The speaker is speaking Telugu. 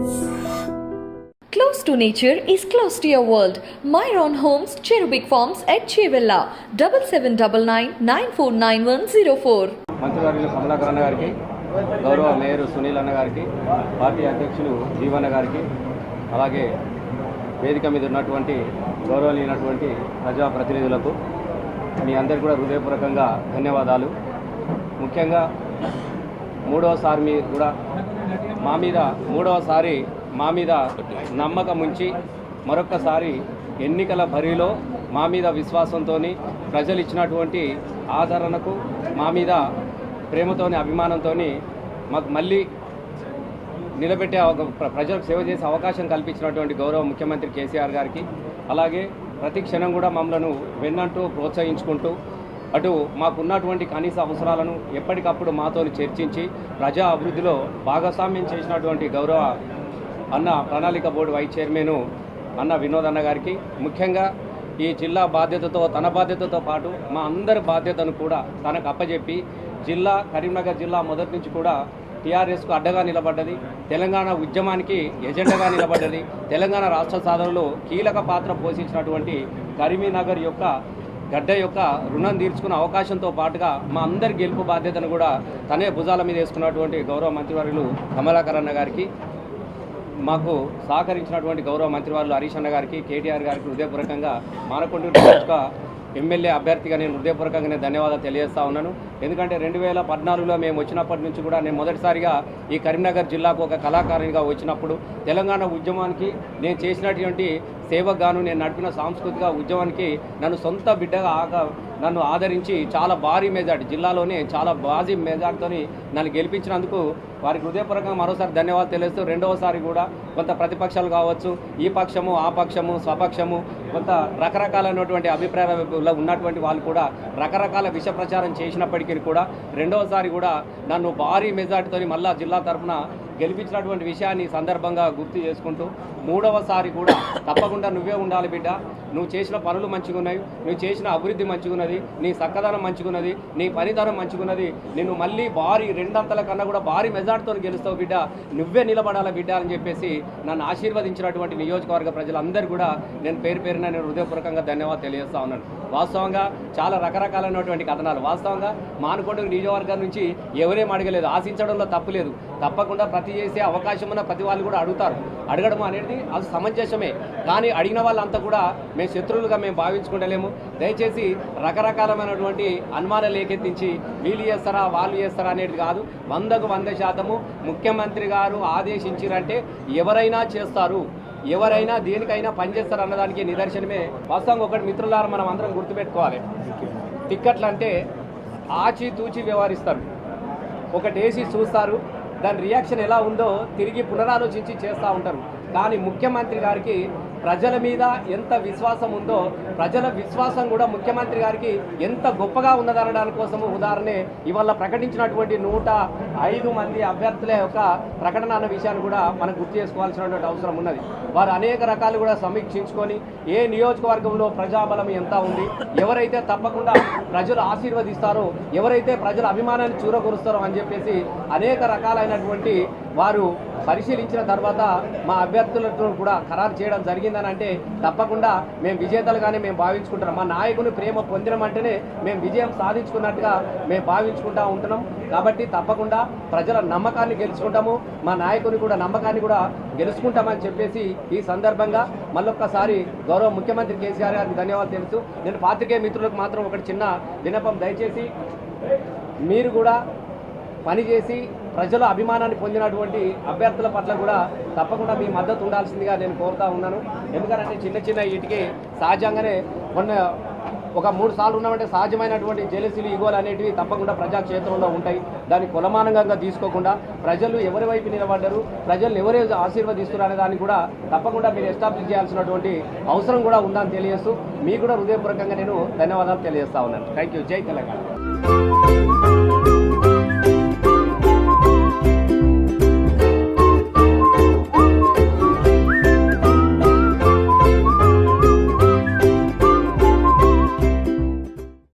Close to nature is close to your world. Myron Homes, Cherubic Farms at Chevilla, 7799949104. మంత్రివర్యులు కమలాకర్ గారికి, గౌరవ మేయర్ సునీల్ అన్న గారికి, పార్టీ అధ్యక్షులు జీవన్న గారికి, అలాగే వేదిక మీద ఉన్నటువంటి గౌరవనీయులైనటువంటి ప్రజాప్రతినిధులకు మీ అందరికీ కూడా హృదయపూర్వకంగా ధన్యవాదాలు. ముఖ్యంగా మూడవసారి మా మీద నమ్మకం ఉంచి మరొక్కసారి ఎన్నికల బరిలో మా మీద విశ్వాసంతో ప్రజలు ఇచ్చినటువంటి ఆదరణకు మా మీద ప్రేమతోని అభిమానంతో మాకు మళ్ళీ నిలబెట్టే ప్రజలకు సేవ చేసే అవకాశం కల్పించినటువంటి గౌరవ ముఖ్యమంత్రి కేసీఆర్ గారికి, అలాగే ప్రతి క్షణం కూడా మమ్మల్ని వెన్నంటూ ప్రోత్సహించుకుంటూ అటు మాకున్నటువంటి కనీస అవసరాలను ఎప్పటికప్పుడు మాతో చర్చించి ప్రజా అభివృద్ధిలో భాగస్వామ్యం చేసినటువంటి గౌరవ అన్న ప్రణాళిక బోర్డు వైస్ చైర్మన్ అన్న వినోద్ అన్న గారికి, ముఖ్యంగా ఈ జిల్లా బాధ్యతతో తన బాధ్యతతో పాటు మా అందరి బాధ్యతను కూడా తనకు అప్పచెప్పి కరీంనగర్ జిల్లా మొదటి నుంచి కూడా టీఆర్ఎస్కు అడ్డగా నిలబడ్డది, తెలంగాణ ఉద్యమానికి ఎజెండాగా నిలబడ్డది, తెలంగాణ రాష్ట్ర సాధనలో కీలక పాత్ర పోషించినటువంటి కరీంనగర్ యొక్క గడ్డ యొక్క రుణం తీర్చుకున్న అవకాశంతో పాటుగా మా అందరి గెలుపు బాధ్యతను కూడా తనే భుజాల మీద వేసుకున్నటువంటి గౌరవ మంత్రివర్యులు కమలాకర్ అన్న గారికి, మాకు సహకరించినటువంటి గౌరవ మంత్రివర్యులు హరీష్ అన్న గారికి, కేటీఆర్ గారికి హృదయపూర్వకంగా మానకొండూరు నియోజక ఎమ్మెల్యే అభ్యర్థిగా నేను హృదయపూర్వకంగా ధన్యవాదాలు తెలియజేస్తా ఉన్నాను. ఎందుకంటే 2014లో మేము వచ్చినప్పటి నుంచి కూడా నేను మొదటిసారిగా ఈ కరీంనగర్ జిల్లాకు ఒక కళాకారునిగా వచ్చినప్పుడు తెలంగాణ ఉద్యమానికి నేను చేసినటువంటి సేవకు గాను నేను నడిపిన సాంస్కృతిక ఉద్యమానికి నన్ను సొంత బిడ్డగా నన్ను ఆదరించి చాలా భారీ మెజార్టీ, జిల్లాలోనే చాలా భారీ మెజార్టీతో నన్ను గెలిపించినందుకు వారికి హృదయపూర్వకంగా మరోసారి ధన్యవాదాలు తెలియజేస్తూ, రెండవసారి కూడా కొంత ప్రతిపక్షాలు కావచ్చు, ఈ పక్షము ఆ పక్షము స్వపక్షము కొంత రకరకాలైనటువంటి అభిప్రాయాలు ఉన్నటువంటి వాళ్ళు కూడా రకరకాల విష ప్రచారం చేసినప్పటికీ కూడా రెండవసారి కూడా నన్ను భారీ మెజార్టీతో మళ్ళా జిల్లా తరఫున గెలిపించినటువంటి విషయాన్ని సందర్భంగా గుర్తు చేసుకుంటూ, మూడవసారి కూడా తప్పకుండా నువ్వే ఉండాలి బిడ్డ, నువ్వు చేసిన పనులు మంచిగున్నాయి, నువ్వు చేసిన అభివృద్ధి మంచిగున్నది, నీ చక్కదనం మంచిగున్నది, నీ పనితనం మంచిగున్నది, నిన్ను మళ్ళీ భారీ రెండంతల కన్నా కూడా భారీ మెజార్టీతో గెలుస్తావు బిడ్డ, నువ్వే నిలబడాల బిడ్డ అని చెప్పేసి నన్ను ఆశీర్వదించినటువంటి నియోజకవర్గ ప్రజలందరూ కూడా నేను పేరు పేరున నేను హృదయపూర్వకంగా ధన్యవాదాలు తెలియజేస్తా ఉన్నాను. వాస్తవంగా చాలా రకరకాలైనటువంటి కథనాలు, వాస్తవంగా మానకొండ నియోజకవర్గం నుంచి ఎవరేం అడగలేదు, ఆశించడంలో తప్పులేదు, తప్పకుండా ప్రతి చేసే అవకాశం ఉన్న ప్రతి వాళ్ళు కూడా అడగడం అనేది అది సమంజసమే. కానీ అడిగిన వాళ్ళంతా కూడా మేము శత్రువులుగా మేము భావించుకుంటలేము. దయచేసి రకరకాలమైనటువంటి అనుమానాలు ఏకెత్తించి వీళ్ళు చేస్తారా వాళ్ళు చేస్తారా అనేది కాదు, 100కు 100% ముఖ్యమంత్రి గారు ఆదేశించారంటే ఎవరైనా చేస్తారు, ఎవరైనా దేనికైనా పనిచేస్తారు అన్నదానికి నిదర్శనమే. వాస్తవంగా ఒకటి మిత్రులారా మనం అందరం గుర్తుపెట్టుకోవాలి, టిక్కెట్లు అంటే ఆచితూచి వ్యవహరిస్తారు, ఒకటేసి చూస్తారు, దాని రియాక్షన్ ఎలా ఉందో తిరిగి పునరాలోచించి చేస్తూ ఉంటారు. కానీ ముఖ్యమంత్రి గారికి ప్రజల మీద ఎంత విశ్వాసం ఉందో ప్రజల విశ్వాసం కూడా ముఖ్యమంత్రి గారికి ఎంత గొప్పగా ఉన్నదనడానికి కోసము ఉదాహరణే ఇవాళ ప్రకటించినటువంటి 105 మంది అభ్యర్థుల యొక్క ప్రకటన అన్న విషయాన్ని కూడా మనం గుర్తు చేసుకోవాల్సినటువంటి అవసరం ఉన్నది. వారు అనేక రకాలు కూడా సమీక్షించుకొని ఏ నియోజకవర్గంలో ప్రజాబలం ఎంత ఉంది, ఎవరైతే తప్పకుండా ప్రజలు ఆశీర్వదిస్తారో, ఎవరైతే ప్రజల అభిమానాన్ని చూరగొరుస్తారో అని చెప్పేసి అనేక రకాలైనటువంటి వారు పరిశీలించిన తర్వాత మా అభ్యర్థులతో కూడా ఖరారు చేయడం జరిగిందని అంటే తప్పకుండా మేము విజేతలుగానే మేము భావించుకుంటున్నాం. మా నాయకుని ప్రేమ పొందడం అంటేనే మేము విజయం సాధించుకున్నట్టుగా మేము భావించుకుంటూ ఉంటున్నాం. కాబట్టి తప్పకుండా ప్రజల నమ్మకాన్ని గెలుచుకుంటాము, మా నాయకుని కూడా నమ్మకాన్ని కూడా గెలుచుకుంటామని చెప్పేసి ఈ సందర్భంగా మళ్ళొక్కసారి గౌరవ ముఖ్యమంత్రి కేసీఆర్ గారికి ధన్యవాదాలు తెలుస్తూ, నేను పాత్రికేయ మిత్రులకు మాత్రం ఒకటి చిన్న విన్నపం, దయచేసి మీరు కూడా పనిచేసి ప్రజల అభిమానాన్ని పొందినటువంటి అభ్యర్థుల పట్ల కూడా తప్పకుండా మీ మద్దతు ఉండాల్సిందిగా నేను కోరుతా ఉన్నాను. ఎందుకంటే చిన్న వీటికి సహజంగానే ఒక 3 సార్లు ఉన్నామంటే సహజమైనటువంటి జెలసీలు ఈగోలు అనేటివి తప్పకుండా ప్రజాక్షేత్రంలో ఉంటాయి. దాన్ని కులమానంగా తీసుకోకుండా ప్రజలు ఎవరి వైపు నిలబడ్డారు, ప్రజలను ఎవరే ఆశీర్వదిస్తున్నారు అనే దాన్ని కూడా తప్పకుండా మీరు ఎస్టాబ్లిష్ చేయాల్సినటువంటి అవసరం కూడా ఉందని తెలియజేస్తూ మీకు కూడా హృదయపూర్వకంగా నేను ధన్యవాదాలు తెలియజేస్తా ఉన్నాను. Thank you. జై తెలంగాణ.